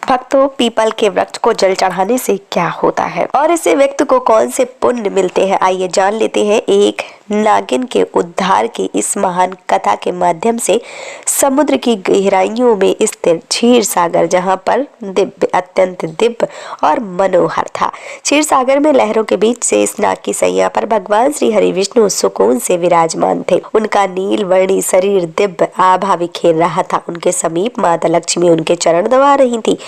भक्तों, पीपल के वृक्ष को जल चढ़ाने से क्या होता है और इससे व्यक्ति को कौन से पुण्य मिलते हैं, आइए जान लेते हैं एक नागिन के उद्धार की इस महान कथा के माध्यम से। समुद्र की गहराइयों में स्थित क्षीर सागर, जहाँ पर अत्यंत दिव्य और मनोहर था। क्षीर सागर में लहरों के बीच से इस नाग की सैया पर भगवान श्री हरि विष्णु सुकून से विराजमान थे। उनका नील वर्णी शरीर दिव्य आभा बिखेर रहा था। उनके समीप माता लक्ष्मी उनके चरण दबा रही थी।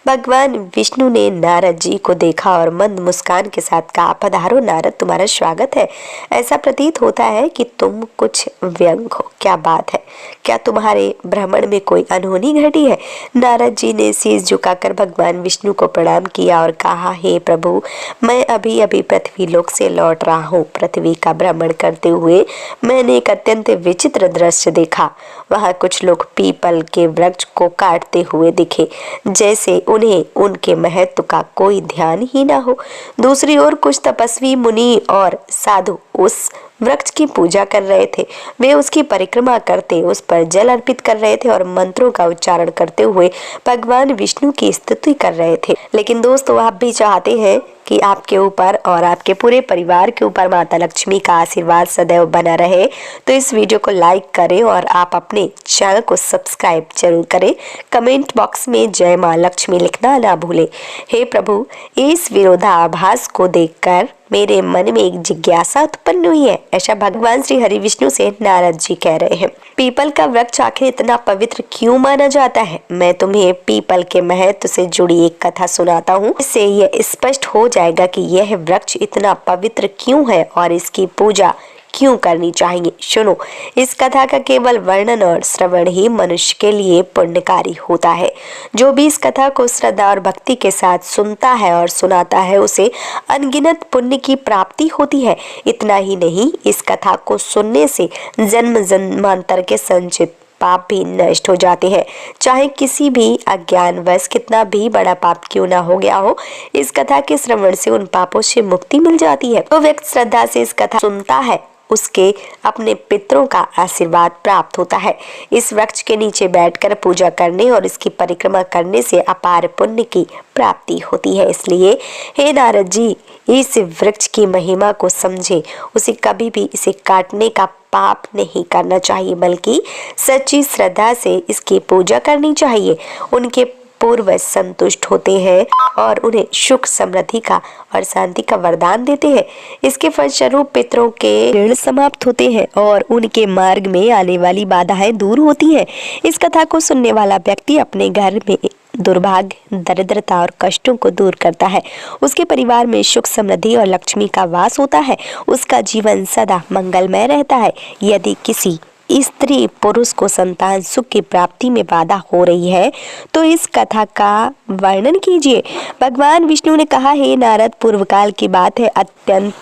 भगवान विष्णु ने नारद जी को देखा और मंद मुस्कान के साथ कहा, पधारो नारद, तुम्हारा स्वागत है। ऐसा प्रतीत होता है कि तुम कुछ व्यंग हो। क्या बात है, क्या तुम्हारे भ्रमण में कोई अनहोनी घटी है? नारद जी ने शीश झुकाकर भगवान विष्णु को प्रणाम किया और कहा, हे प्रभु, मैं अभी अभी पृथ्वी लोक से लौट रहा हूँ। पृथ्वी का भ्रमण करते हुए मैंने एक अत्यंत विचित्र दृश्य देखा। वहाँ कुछ लोग पीपल के वृक्ष को काटते हुए दिखे, जैसे उन्हें उनके महत्व का कोई ध्यान ही ना हो। दूसरी ओर कुछ तपस्वी मुनि और साधु उस वृक्ष की पूजा कर रहे थे। वे उसकी परिक्रमा करते, उस पर जल अर्पित कर रहे थे और मंत्रों का उच्चारण करते हुए भगवान विष्णु की स्तुति कर रहे थे। लेकिन दोस्तों, आप भी चाहते हैं कि आपके ऊपर और आपके पूरे परिवार के ऊपर माता लक्ष्मी का आशीर्वाद सदैव बना रहे, तो इस वीडियो को लाइक करें और आप अपने चैनल को सब्सक्राइब जरूर करें। कमेंट बॉक्स में जय मां लक्ष्मी लिखना ना भूलें। हे प्रभु, इस विरोधाभास को देखकर मेरे मन में एक जिज्ञासा उत्पन्न हुई है, ऐसा भगवान श्री हरि विष्णु से नारद जी कह रहे हैं। पीपल का वृक्ष आखिर इतना पवित्र क्यों माना जाता है? मैं तुम्हें पीपल के महत्व से जुड़ी एक कथा सुनाता हूँ। इससे यह स्पष्ट हो जाएगा कि यह वृक्ष इतना पवित्र क्यों है और इसकी पूजा क्यों करनी चाहिए। सुनो, इस कथा का केवल वर्णन और श्रवण ही मनुष्य के लिए पुण्यकारी होता है। जो भी इस कथा को श्रद्धा और भक्ति के साथ सुनता है और सुनाता है, उसे अनगिनत पुण्य की प्राप्ति होती है। इतना ही नहीं, इस कथा को सुनने से जन्म जन्मांतर के संचित पाप भी नष्ट हो जाते हैं। चाहे किसी भी अज्ञानवश कितना भी बड़ा पाप क्यों ना हो गया हो, इस कथा के श्रवण से उन पापों से मुक्ति मिल जाती है। तो व्यक्ति श्रद्धा से इस कथा सुनता है, उसके अपने पितरों का आशीर्वाद प्राप्त होता है। इस वृक्ष के नीचे बैठकर पूजा करने और इसकी परिक्रमा करने से अपार पुण्य की प्राप्ति होती है। इसलिए हे नारद जी, इस वृक्ष की महिमा को समझे। उसे कभी भी इसे काटने का पाप नहीं करना चाहिए, बल्कि सच्ची श्रद्धा से इसकी पूजा करनी चाहिए। उनके पूर्वज संतुष्ट होते हैं और उन्हें सुख, समृद्धि का और शांति का वरदान देते हैं। इसके फलस्वरूप पितरों के ऋण समाप्त होते हैं और उनके मार्ग में आने वाली बाधाएं दूर होती हैं। इस कथा को सुनने वाला व्यक्ति अपने घर में दुर्भाग्य, दरिद्रता और कष्टों को दूर करता है। उसके परिवार में सुख, समृद्धि और लक्ष्मी का वास होता है। उसका जीवन सदा मंगलमय रहता है। यदि किसी स्त्री पुरुष को संतान सुख की प्राप्ति में बाधा हो रही है, तो इस कथा का वर्णन कीजिए। भगवान विष्णु ने कहा, हे नारद, पूर्व काल की बात है।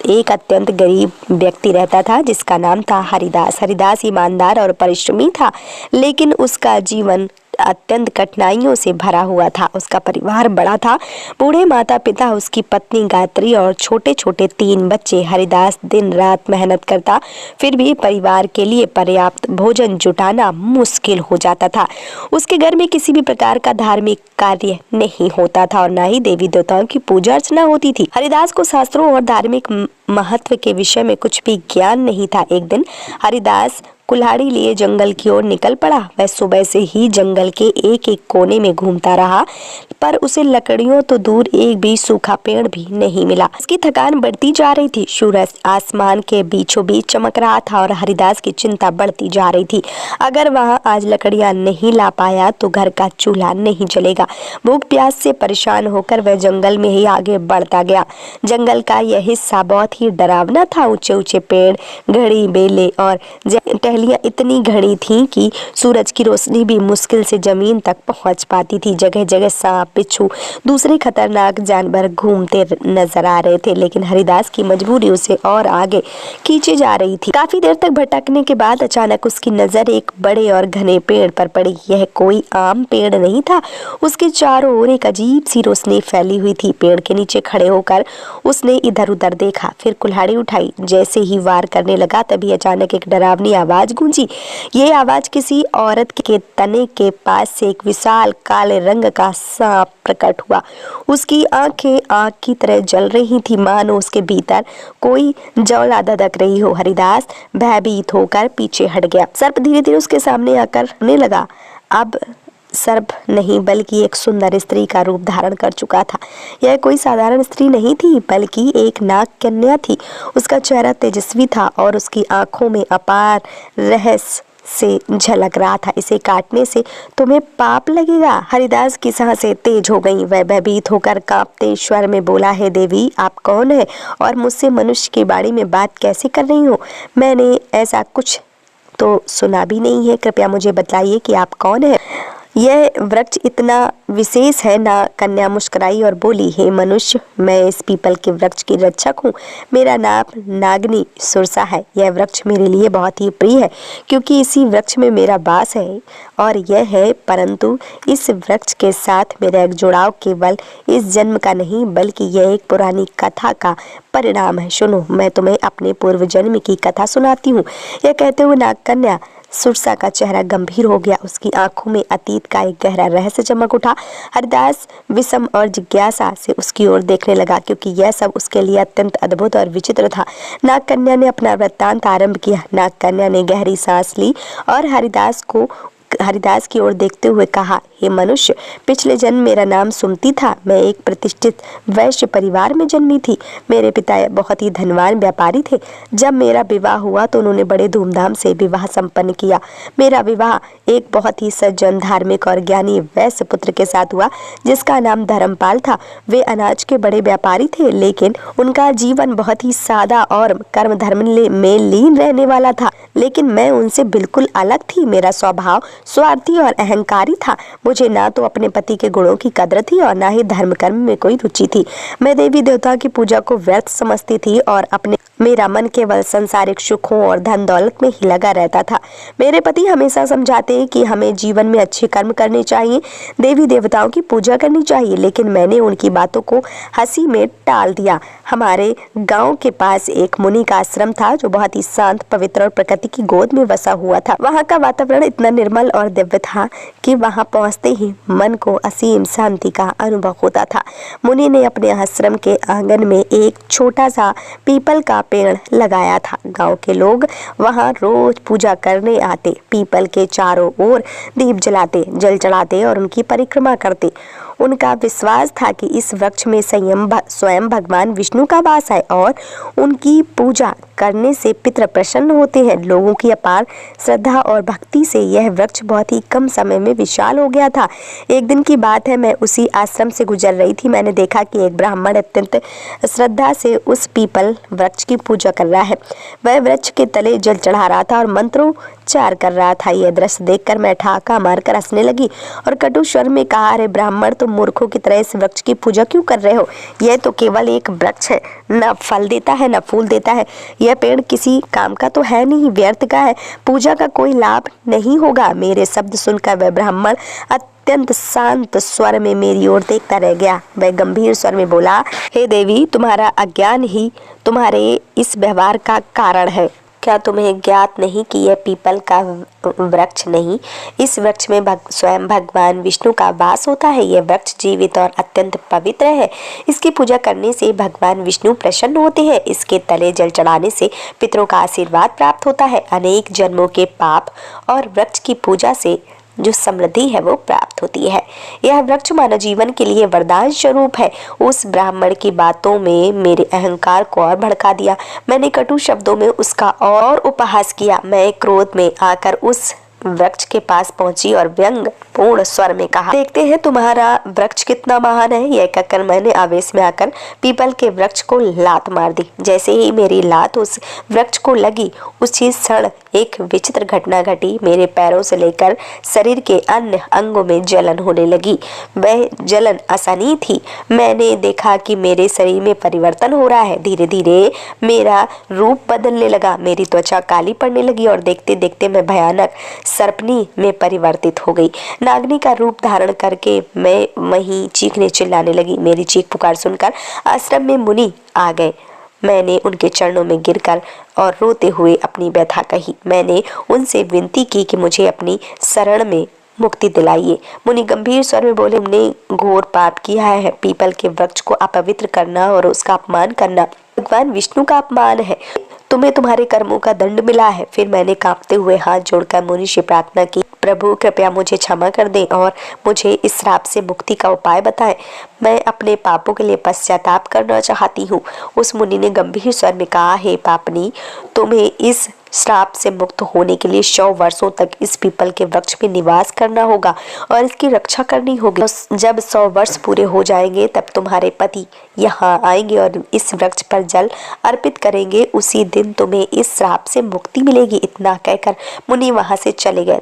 एक अत्यंत गरीब व्यक्ति रहता था जिसका नाम था हरिदास। हरिदास ईमानदार और परिश्रमी था, लेकिन उसका जीवन अत्यंत कठिनाइयों से भरा हुआ था। उसका परिवार बड़ा था, बूढ़े माता पिता, उसकी पत्नी गायत्री और छोटे छोटे 3 बच्चे। हरिदास दिन रात मेहनत करता, फिर भी परिवार के लिए पर्याप्त भोजन जुटाना मुश्किल हो जाता था। उसके घर में किसी भी प्रकार का धार्मिक कार्य नहीं होता था और न ही देवी देवताओं की पूजा अर्चना होती थी। हरिदास को शास्त्रों और धार्मिक महत्व के विषय में कुछ भी ज्ञान नहीं था। एक दिन हरिदास कुल्हाड़ी लिए जंगल की ओर निकल पड़ा। वह सुबह से ही जंगल के एक एक कोने में घूमता रहा, पर उसे लकड़ियों तो दूर एक भी सूखा पेड़ भी नहीं मिला। उसकी थकान बढ़ती जा रही थी। सूरज आसमान के बीचों बीच चमक रहा था और हरिदास की चिंता बढ़ती जा रही थी। अगर वह आज लकड़ियां नहीं ला पाया तो घर का चूल्हा नहीं जलेगा। भूख प्यास से परेशान होकर वह जंगल में ही आगे बढ़ता गया। जंगल का यह हिस्सा बहुत ही डरावना था। ऊंचे ऊंचे पेड़, घड़ी, बेले और टहलियां इतनी घनी थीं कि सूरज की रोशनी भी मुश्किल से जमीन तक पहुंच पाती थी। जगह जगह सांप, बिच्छू, दूसरे खतरनाक जानवर घूमते नजर आ रहे थे, लेकिन हरिदास की मजबूरी उसे और आगे खींचे जा रही थी। काफी देर तक भटकने के बाद अचानक उसकी नजर एक बड़े और घने पेड़ पर पड़ी। यह कोई आम पेड़ नहीं था। उसके चारों ओर एक अजीब सी रोशनी फैली हुई थी। पेड़ के नीचे खड़े होकर उसने इधर उधर देखा, फिर कुल्हाड़ी उठाई। जैसे ही वार करने लगा, तभी अचानक एक डरावनी आवाज आवाज गूंजी। ये आवाज किसी औरत के तने के पास से एक विशाल काले रंग का सांप प्रकट हुआ। उसकी आंखें आग की तरह जल रही थी, मानो उसके भीतर कोई ज्वाला धधक रही हो। हरिदास भयभीत होकर पीछे हट गया। सर्प धीरे धीरे उसके सामने आकर रोने लगा। अब सर्प नहीं बल्कि एक सुंदर स्त्री का रूप धारण कर चुका था। यह कोई साधारण स्त्री नहीं थी बल्कि एक नाग कन्या थी। उसका चेहरा तेजस्वी था और उसकी आंखों में अपार रहस्य से झलक रहा था। इसे काटने से तुम्हें पाप लगेगा। हरिदास की सांसें तेज हो गईं। वह भयभीत होकर कांपते स्वर में बोला, है देवी, आप कौन है और मुझसे मनुष्य की बाड़ी में बात कैसे कर रही हो? मैंने ऐसा कुछ तो सुना भी नहीं है। कृपया मुझे बताइए कि आप कौन है? यह वृक्ष इतना विशेष है ना? कन्या मुस्कुराई और बोली, हे मनुष्य, मैं इस पीपल के वृक्ष की रक्षक हूँ। मेरा नाम नागनी सुरसा है। यह वृक्ष मेरे लिए बहुत ही प्रिय है क्योंकि इसी वृक्ष में मेरा वास है और यह है, परंतु इस वृक्ष के साथ मेरा एक जुड़ाव केवल इस जन्म का नहीं बल्कि यह एक पुरानी कथा का परिणाम है। सुनो, मैं तुम्हें अपने पूर्व जन्म की कथा सुनाती हूँ। यह कहते हुए नाग कन्या सुरसा का चेहरा गंभीर हो गया। उसकी आंखों में अतीत का एक गहरा रहस्य चमक उठा। हरिदास विषम और जिज्ञासा से उसकी ओर देखने लगा क्योंकि यह सब उसके लिए अत्यंत अद्भुत और विचित्र था। नाग कन्या ने अपना वृत्तांत आरंभ किया। नाग कन्या ने गहरी सांस ली और हरिदास की ओर देखते हुए कहा, हे मनुष्य, पिछले जन्म मेरा नाम सुमति था। मैं एक प्रतिष्ठित वैश्य परिवार में जन्मी थी। मेरे पिता बहुत ही धनवान व्यापारी थे। जब मेरा विवाह हुआ तो उन्होंने बड़े धूमधाम से विवाह संपन्न किया। मेरा विवाह एक बहुत ही सज्जन, धार्मिक और ज्ञानी वैश्य पुत्र के साथ हुआ जिसका नाम धर्मपाल था। वे अनाज के बड़े व्यापारी थे, लेकिन उनका जीवन बहुत ही सादा और कर्म धर्म में लीन रहने वाला था। लेकिन मैं उनसे बिल्कुल अलग थी। मेरा स्वभाव स्वार्थी और अहंकारी था। मुझे ना तो अपने पति के गुणों की कदर थी और ना ही धर्म कर्म में कोई रुचि थी। मैं देवी देवता की पूजा को व्यर्थ समझती थी और मेरा मन केवल सांसारिक सुखों और धन दौलत में ही लगा रहता था। मेरे पति हमेशा समझाते हैं कि हमें जीवन में अच्छे कर्म करने चाहिए, देवी देवताओं की पूजा करनी चाहिए, लेकिन मैंने उनकी बातों को हंसी में टाल दिया। हमारे गांव के पास एक मुनि का आश्रम था जो बहुत ही शांत, पवित्र और प्रकृति की गोद में बसा हुआ था। वहाँ का वातावरण इतना निर्मल और दिव्य था कि वहाँ पहुँचते ही मन को असीम शांति का अनुभव होता था। मुनि ने अपने आश्रम के आंगन में एक छोटा सा पीपल का पेड़ लगाया था। गांव के लोग वहां रोज पूजा करने आते, पीपल के चारों ओर दीप जलाते, जल चढ़ाते और उनकी परिक्रमा करते। उनका विश्वास था कि इस वृक्ष में स्वयं भगवान विष्णु का वास है और उनकी पूजा करने से पितृ प्रसन्न होते हैं। लोगों की अपार श्रद्धा और भक्ति से यह वृक्ष बहुत ही कम समय में विशाल हो गया था। एक दिन की बात है, मैं उसी आश्रम से गुजर रही थी। मैंने देखा कि एक ब्राह्मण अत्यंत श्रद्धा से उस पीपल वृक्ष की पूजा कर रहा है। वह वृक्ष के तले जल चढ़ा रहा था और मंत्रोच्चार कर रहा था। यह दृश्य देखकर मैं ठहाका मारकर हंसने लगी और कटु स्वर में कहा, अरे ब्राह्मण, तुम मूर्खों की तरह इस वृक्ष की पूजा क्यों कर रहे हो? यह तो केवल एक वृक्ष है, न फल देता है न फूल देता है। यह पेड़ किसी काम का तो है नहीं, व्यर्थ का है, पूजा का कोई लाभ नहीं होगा। मेरे शब्द सुनकर वह ब्राह्मण अत्यंत शांत स्वर में मेरी ओर देखता रह गया। वह गंभीर स्वर में बोला, हे देवी, तुम्हारा अज्ञान ही तुम्हारे इस व्यवहार का कारण है। क्या तुम्हें ज्ञात नहीं कि यह पीपल का वृक्ष नहीं, इस वृक्ष में स्वयं भगवान विष्णु का वास होता है। यह वृक्ष जीवित और अत्यंत पवित्र है। इसकी पूजा करने से भगवान विष्णु प्रसन्न होते हैं। इसके तले जल चढ़ाने से पितरों का आशीर्वाद प्राप्त होता है। अनेक जन्मों के पाप और वृक्ष की पूजा से जो समृद्धि है वो प्राप्त होती है। यह वृक्ष मानव जीवन के लिए वरदान स्वरूप है। उस ब्राह्मण की बातों में मेरे अहंकार को और भड़का दिया। मैंने कटु शब्दों में उसका और उपहास किया। मैं क्रोध में आकर उस वृक्ष के पास पहुंची और व्यंग पूर्ण स्वर में कहा, देखते हैं तुम्हारा वृक्ष कितना महान है। यह कहकर मैंने आवेश में आकर पीपल के वृक्ष को लात मार दी। जैसे ही मेरी लात उस वृक्ष को लगी, उसी क्षण एक विचित्र घटना घटी। मेरे पैरों से लेकर शरीर के अन्य अंगों में जलन होने लगी। वह जलन असहनीय थी। मैंने देखा कि मेरे शरीर में परिवर्तन हो रहा है। धीरे धीरे मेरा रूप बदलने लगा। मेरी त्वचा काली पड़ने लगी और देखते देखते मैं भयानक सर्पनी में परिवर्तित हो गई। नागनी का रूप धारण करके मैं वहीं चीखने चिल्लाने लगी। मेरी चीख पुकार सुनकर आश्रम में मुनि आ गए। मैंने उनके चरणों में गिरकर और रोते हुए अपनी व्यथा कही। मैंने उनसे विनती की कि मुझे अपनी शरण में मुक्ति दिलाइए। मुनि गंभीर स्वर में बोले, हमने घोर पाप किया है। पीपल के वृक्ष को अपवित्र करना और उसका अपमान करना भगवान विष्णु का अपमान है। तुम्हें तुम्हारे कर्मों का दंड मिला है। फिर मैंने कांपते हुए हाथ जोड़कर मुनि से प्रार्थना की, प्रभु कृपया मुझे क्षमा कर दें और मुझे इस श्राप से मुक्ति का उपाय बताएं। मैं अपने पापों के लिए पश्चाताप करना चाहती हूँ। उस मुनि ने गंभीर स्वर में कहा, हे पापनी, तुम्हें इस श्राप से मुक्त होने के लिए 100 वर्षों तक इस पीपल के वृक्ष में निवास करना होगा और इसकी रक्षा करनी होगी। जब 100 वर्ष पूरे हो जाएंगे तब तुम्हारे पति यहाँ आएंगे और इस वृक्ष पर जल अर्पित करेंगे। उसी दिन तुम्हें इस श्राप से मुक्ति मिलेगी। इतना कहकर मुनि वहां से चले गए।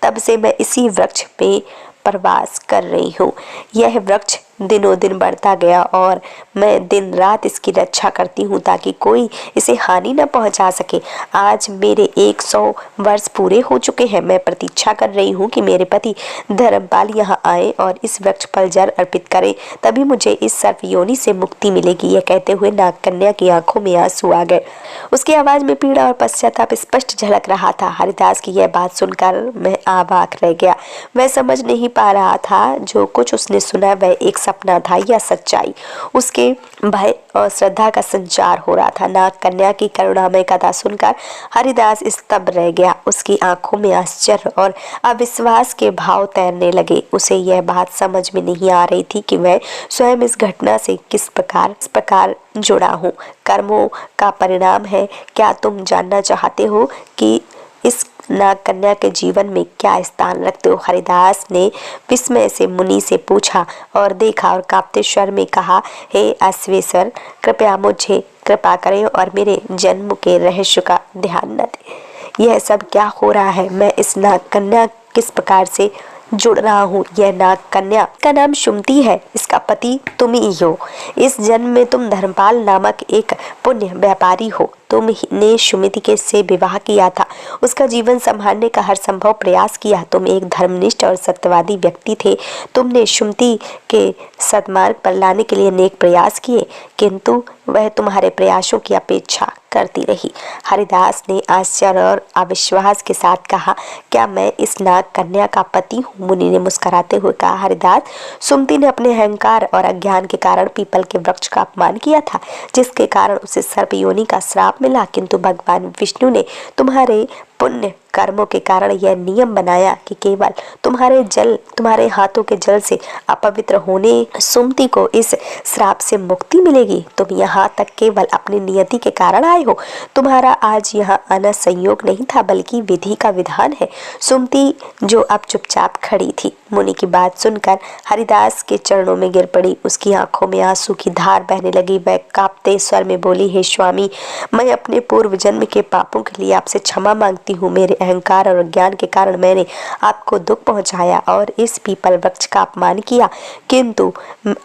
तब से मैं इसी वृक्ष में प्रवास कर रही हूँ। यह वृक्ष दिनों दिन बढ़ता गया और मैं दिन रात इसकी रक्षा करती हूँ ताकि कोई इसे हानि न पहुँचा सके। आज मेरे 100 वर्ष पूरे हो चुके हैं। मैं प्रतीक्षा कर रही हूँ कि मेरे पति धर्मपाल यहाँ आए और इस वृक्ष पर जल अर्पित करें, तभी मुझे इस सर्प योनि से मुक्ति मिलेगी। यह कहते हुए नागकन्या की आंखों में आंसू आ गए। उसकी आवाज में पीड़ा और पश्चाताप स्पष्ट झलक रहा था। हरिदास की यह बात सुनकर मैं अवाक रह गया। वह समझ नहीं पा रहा था जो कुछ उसने सुना वह एक सपना था या सच्चाई। उसके भय और श्रद्धा का संचार हो रहा था। नागकन्या की करुणामय कथा सुनकर हरिदास स्तब्ध रह गया। उसकी आंखों में आश्चर्य और अविश्वास के भाव तैरने लगे। उसे यह बात समझ में नहीं आ रही थी कि वह स्वयं इस घटना से किस प्रकार जुड़ा हूँ। कर्मों का परिणाम है। क्या तुम जानना चाहते हो कि इस नागकन्या के जीवन में क्या स्थान रखते हो? हरिदास ने विस्मय से मुनि से पूछा और देखा और कांपते स्वर में कहा, हे अश्वेश्वर, कृपया मुझे कृपा करें और मेरे जन्म के रहस्य का ध्यान न दें। यह सब क्या हो रहा है? मैं इस नागकन्या किस प्रकार से जुड़ रहा हूँ? यह नागकन्या का नाम सुमति है। इसका पति तुम ही हो। इस जन्म में तुम धर्मपाल नामक एक पुण्य व्यापारी हो। तुमने सुमति के से विवाह किया था। उसका जीवन संभालने का हर संभव प्रयास किया। तुम एक धर्मनिष्ठ और सत्यवादी व्यक्ति थे। तुमने सुमति के सद्मार्ग पर लाने के लिए अनेक प्रयास किए, किंतु वह तुम्हारे प्रयासों की अपेक्षा करती रही। हरिदास ने आश्चर्य और अविश्वास के साथ कहा, क्या मैं इस नागकन्या का पति हूँ? मुनि ने मुस्कुराते हुए कहा, हरिदास, सुमति ने अपने अहंकार और अज्ञान के कारण पीपल के वृक्ष का अपमान किया था, जिसके कारण उसे सर्प योनि का श्राप मिला। किंतु भगवान विष्णु ने तुम्हारे पुण्य कर्मों के कारण यह नियम बनाया कि केवल तुम्हारे हाथों के जल से अपवित्र होने सुमति को इस श्राप से मुक्ति मिलेगी। तुम यहाँ तक केवल अपनी नियति के कारण आए हो। तुम्हारा आज यहाँ आना संयोग नहीं था, बल्कि विधि का विधान है। सुमति जो अब चुपचाप खड़ी थी, मुनि की बात सुनकर हरिदास के चरणों में गिर पड़ी। उसकी आंखों में आंसू की धार बहने लगी। वह कांपते स्वर में बोली, हे स्वामी, मैं अपने पूर्व जन्म के पापों के लिए आपसे क्षमा मांगती हूँ। मेरे अहंकार और अज्ञान के कारण मैंने आपको दुख पहुंचाया और इस पीपल वृक्ष का अपमान किया। किंतु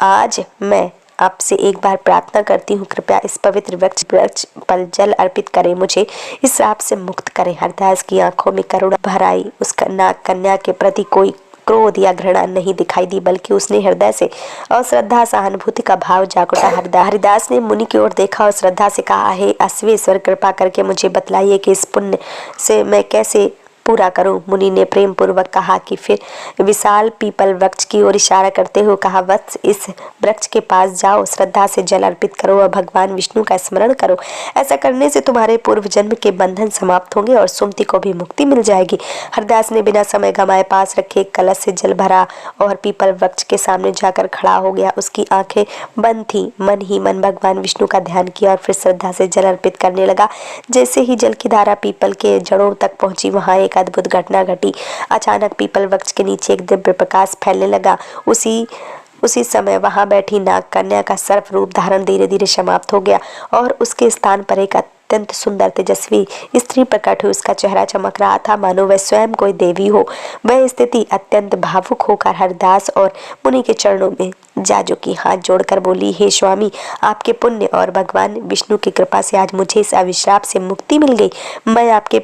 आज मैं आपसे एक बार प्रार्थना करती हूँ, कृपया इस पवित्र वृक्ष पर जल अर्पित करें, मुझे इस श्राप से मुक्त करें। हरिदास की आंखों में करुणा भर आई। उसका नागकन्या के प्रति कोई क्रोध या घृणा नहीं दिखाई दी, बल्कि उसने हृदय से और श्रद्धा सहानुभूति का भाव जाग उठा। हरिदास ने मुनि की ओर देखा और श्रद्धा से कहा, हे अश्वेश्वर, कृपा करके मुझे बतलाइए कि इस पुण्य से मैं कैसे पूरा करूं। मुनि ने प्रेम पूर्वक कहा कि फिर विशाल पीपल वृक्ष की ओर इशारा करते हुए कहा, वत्स, इस वृक्ष के पास जाओ, श्रद्धा से जल अर्पित करो और भगवान विष्णु का स्मरण करो। ऐसा करने से तुम्हारे पूर्व जन्म के बंधन समाप्त होंगे और सुमति को भी मुक्ति मिल जाएगी। हरदास ने बिना समय गंवाए पास रखे एक कलश से जल भरा और पीपल वृक्ष के सामने जाकर खड़ा हो गया। उसकी आंखें बंद थी। मन ही मन भगवान विष्णु का ध्यान किया और फिर श्रद्धा से जल अर्पित करने लगा। जैसे ही जल की धारा पीपल के जड़ों तक पहुंची, वहां एक अद्भुत घटना घटी। अचानक पीपल वृक्ष के नीचे एक दिव्य प्रकाश फैलने लगा। उसी समय वहां बैठी नागकन्या का सर्प रूप धारण धीरे धीरे समाप्त हो गया और उसके स्थान पर एक अत्यंत सुंदर तेजस्वी स्त्री प्रकट हुई। उसका चेहरा चमक रहा था मानो वह स्वयं कोई देवी हो। वह स्थिति अत्यंत भावुक होकर हरदास और मुनि के चरणों में जा झुकी, हाथ जोड़कर बोली, हे स्वामी, आपके पुण्य और भगवान विष्णु की कृपा से आज मुझे इस अभिशाप से मुक्ति मिल गई। मैं आपके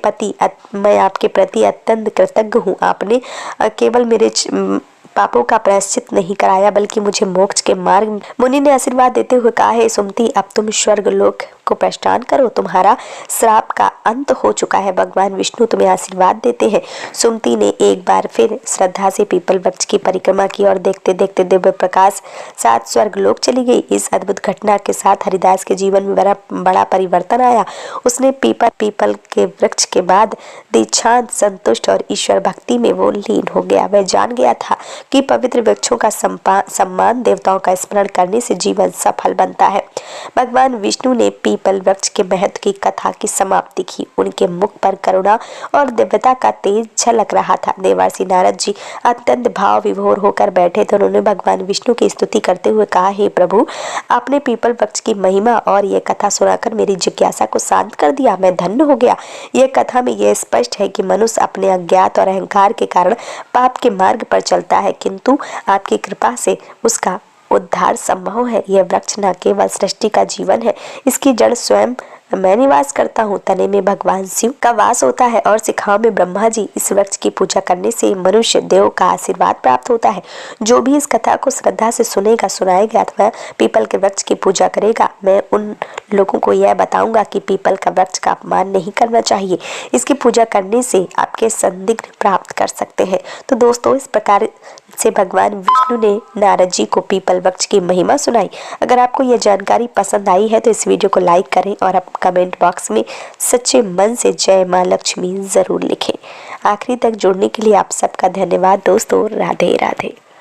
प्रति अत्यंत कृतज्ञ हूँ। आपने केवल मेरे पापों का प्रायश्चित नहीं कराया बल्कि मुझे मोक्ष के मार्ग। मुनि ने आशीर्वाद देते हुए कहा, हे सुमति, अब तुम स्वर्ग लोक को प्रस्थान करो, तुम्हारा श्राप का अंत हो चुका है। भगवान विष्णु तुम्हें आशीर्वाद देते हैं। सुमति ने एक बार फिर श्रद्धा से पीपल वृक्ष की परिक्रमा की और देखते देखते दिव्य प्रकाश साथ स्वर्ग लोक चली गई। इस अद्भुत घटना के साथ हरिदास के जीवन में बड़ा परिवर्तन आया। उसने पीपल के वृक्ष के बाद दीक्षांत, संतुष्ट और ईश्वर भक्ति में वो लीन हो गया। वह जान गया था कि पवित्र वृक्षों का सम्मान, देवताओं का स्मरण करने से जीवन सफल बनता है। भगवान विष्णु ने पीपल वृक्ष के महत्व की कथा की समाप्ति की। उनके मुख पर करुणा और दिव्यता का तेज झलक रहा था। देवर्षि नारद जी अत्यंत भाव विभोर होकर बैठे थे। उन्होंने भगवान विष्णु की स्तुति करते हुए कहा, हे प्रभु, आपने पीपल वृक्ष की महिमा और ये कथा सुनाकर मेरी जिज्ञासा को शांत कर दिया। मैं धन्य हो गया। यह कथा में यह स्पष्ट है कि मनुष्य अपने अज्ञात और अहंकार के कारण पाप के मार्ग पर चलता है, किंतु आपकी कृपा से उसका उद्धार संभव है। यह वृक्ष न केवल सृष्टि का जीवन है, इसकी जड़ स्वयं मैं निवास करता हूँ। तने में भगवान शिव का वास होता है और शिखाओं में ब्रह्मा जी। इस वृक्ष की पूजा करने से मनुष्य देव का आशीर्वाद प्राप्त होता है। जो भी इस कथा को श्रद्धा से सुनेगा, सुनाएगा अथवा पीपल के वृक्ष की पूजा करेगा, मैं उन लोगों को यह बताऊंगा कि पीपल का वृक्ष का अपमान नहीं करना चाहिए। इसकी पूजा करने से आपके संदिग्ध प्राप्त कर सकते हैं। तो दोस्तों, इस प्रकार से भगवान विष्णु ने नारद जी को पीपल वृक्ष की महिमा सुनाई। अगर आपको यह जानकारी पसंद आई है तो इस वीडियो को लाइक करें और आप कमेंट बॉक्स में सच्चे मन से जय मां लक्ष्मी जरूर लिखें। आखिरी तक जुड़ने के लिए आप सबका धन्यवाद दोस्तों। राधे राधे।